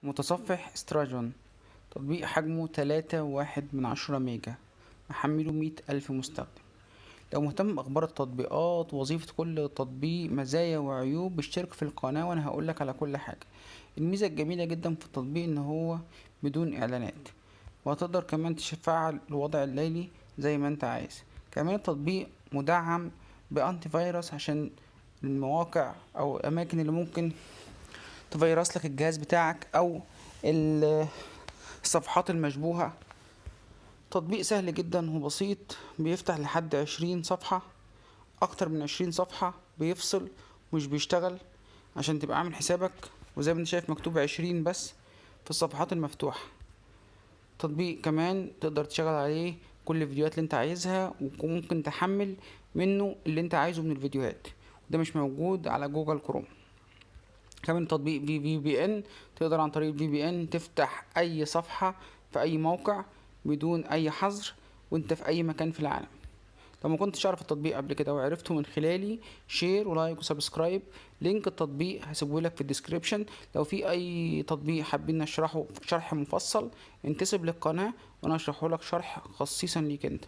متصفح استراجون، تطبيق حجمه 3.1 ميجا، محمله 100,000 مستخدم. لو مهتم بأخبار التطبيقات ووظيفة كل تطبيق مزايا وعيوب اشترك في القناة وأنا هقولك على كل حاجة. الميزة الجميلة جدا في التطبيق إن هو بدون إعلانات، وهتقدر كمان تفعل الوضع الليلي زي ما انت عايز. كمان التطبيق مدعم بأنتي فيروس عشان المواقع أو الأماكن اللي ممكن تفيرس لك الجهاز بتاعك أو الصفحات المشبوهة. تطبيق سهل جدا وبسيط، بيفتح لحد 20 صفحة، اكتر من 20 صفحة بيفصل مش بيشتغل عشان تبقى عامل حسابك. وزي ما انت شايف مكتوب 20 بس في الصفحات المفتوحة. تطبيق كمان تقدر تشغل عليه كل الفيديوهات اللي انت عايزها، وممكن تحمل منه اللي انت عايزه من الفيديوهات، وده مش موجود على جوجل كروم. كمان تطبيق في بي ان، تقدر عن طريق الفي بي ان تفتح اي صفحة في اي موقع بدون اي حظر وانت في اي مكان في العالم. لو ما كنتش اعرف التطبيق قبل كده وعرفته من خلالي، شير ولايك وسبسكرايب. لينك التطبيق هسيبه لك في الديسكريبشن. لو في اي تطبيق حابين نشرحه شرح مفصل، انتسب للقناة وانا اشرحه لك شرح خصيصا ليك انت.